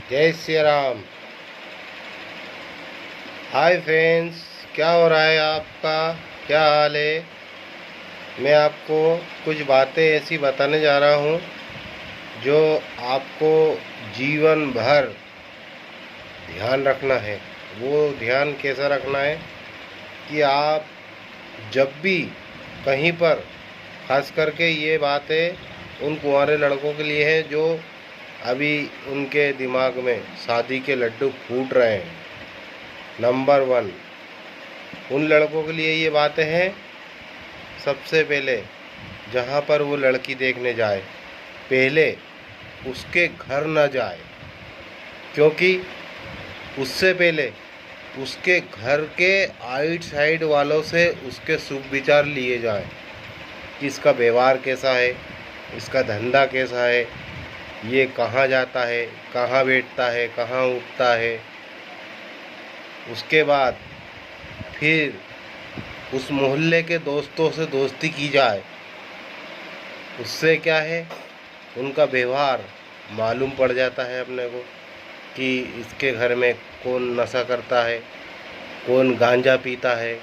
जय Shri Ram. Hi friends, क्या हो रहा है आपका? क्या हाल है? मैं आपको कुछ बातें ऐसी बताने जा रहा हूँ जो आपको जीवन भर ध्यान रखना है। वो ध्यान कैसा रखना है कि आप जब भी कहीं पर, खास करके ये बातें उन कुंवारे लड़कों के लिए है जो अभी उनके दिमाग में शादी के लड्डू फूट रहे हैं। नंबर 1 उन लड़कों के लिए ये बातें हैं। सबसे पहले जहाँ पर वो लड़की देखने जाए, पहले उसके घर न जाए, क्योंकि उससे पहले उसके घर के आइट साइड वालों से उसके शुभ विचार लिए जाएं कि इसका व्यवहार कैसा है, इसका धंधा कैसा है, ये कहाँ जाता है, कहाँ बैठता है, कहाँ उठता है। उसके बाद फिर उस मोहल्ले के दोस्तों से दोस्ती की जाए। उससे क्या है, उनका व्यवहार मालूम पड़ जाता है अपने को कि इसके घर में कौन नशा करता है, कौन गांजा पीता है,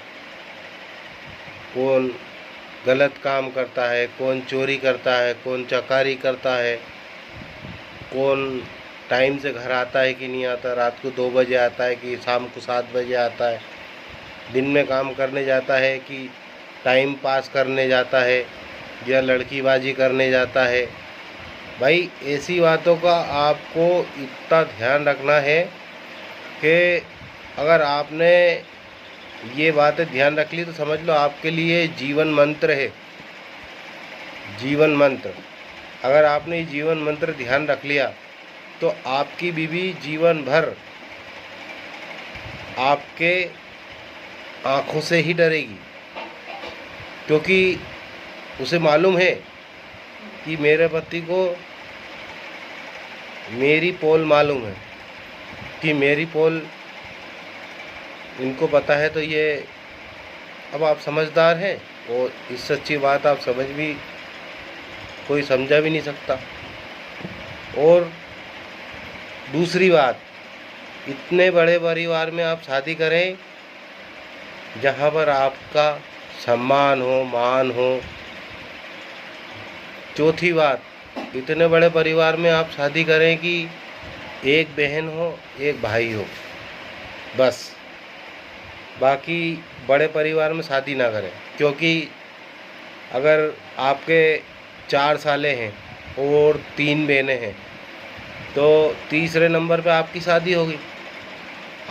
कौन गलत काम करता है, कौन चोरी करता है, कौन चकारी करता है, कौन टाइम से घर आता है कि नहीं आता, रात को 2 बजे आता है कि शाम को 7 बजे आता है, दिन में काम करने जाता है कि टाइम पास करने जाता है या लड़कीबाजी करने जाता है। भाई, ऐसी बातों का आपको इतना ध्यान रखना है कि अगर आपने ये बातें ध्यान रख ली तो समझ लो आपके लिए जीवन मंत्र है। जीवन मंत्र, अगर आपने ये जीवन मंत्र ध्यान रख लिया तो आपकी बीवी जीवन भर आपके आँखों से ही डरेगी, क्योंकि उसे मालूम है कि मेरे पति को मेरी पोल मालूम है, कि मेरी पोल इनको पता है। तो ये, अब आप समझदार हैं और इस सच्ची बात आप समझ भी, कोई समझा भी नहीं सकता। और दूसरी बात, इतने बड़े परिवार में आप शादी करें जहाँ पर आपका सम्मान हो, मान हो। चौथी बात, इतने बड़े परिवार में आप शादी करें कि एक बहन हो, एक भाई हो, बस। बाकी बड़े परिवार में शादी ना करें, क्योंकि अगर आपके 4 साले हैं और 3 बहनें हैं तो तीसरे नंबर पे आपकी शादी होगी।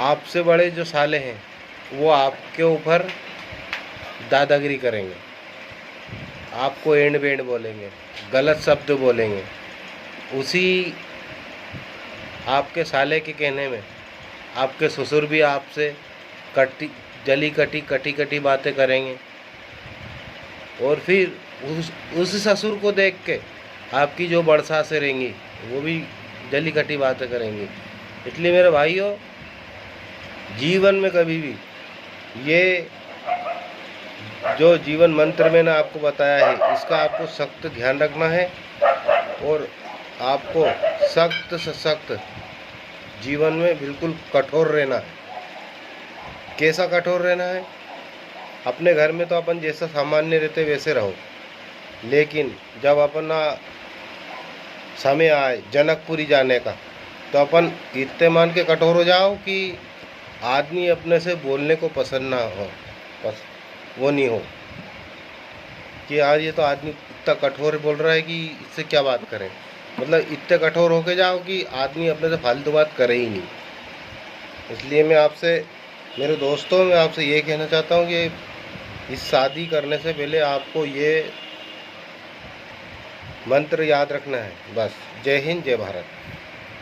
आपसे बड़े जो साले हैं वो आपके ऊपर दादागिरी करेंगे, आपको एंड बेंड बोलेंगे, गलत शब्द बोलेंगे। उसी आपके साले के कहने में आपके ससुर भी आपसे कटी कटी बातें करेंगे। और फिर उस ससुर को देख के आपकी जो बड़ सासें रहेंगी वो भी जली कटी बातें करेंगी। इसलिए मेरे भाइयों, जीवन में कभी भी ये जो जीवन मंत्र मैंने आपको बताया है, इसका आपको सख्त ध्यान रखना है और आपको सख्त से सख्त जीवन में बिल्कुल कठोर रहना है। कैसा कठोर रहना है? अपने घर में तो अपन जैसा सामान्य रहते वैसे रहो, लेकिन जब अपना समय आए जनकपुरी जाने का तो अपन इतने मान के कठोर हो जाओ कि आदमी अपने से बोलने को पसंद ना हो, बस वो नहीं हो कि यार ये तो आदमी इतना कठोर बोल रहा है कि इससे क्या बात करें। मतलब इतने कठोर होके जाओ कि आदमी अपने से फालतू बात करे ही नहीं। इसलिए मैं आपसे, मेरे दोस्तों, मैं आपसे ये कहना चाहता हूँ कि इस शादी करने से पहले आपको ये मंत्र याद रखना है, बस। जय हिंद, जय भारत।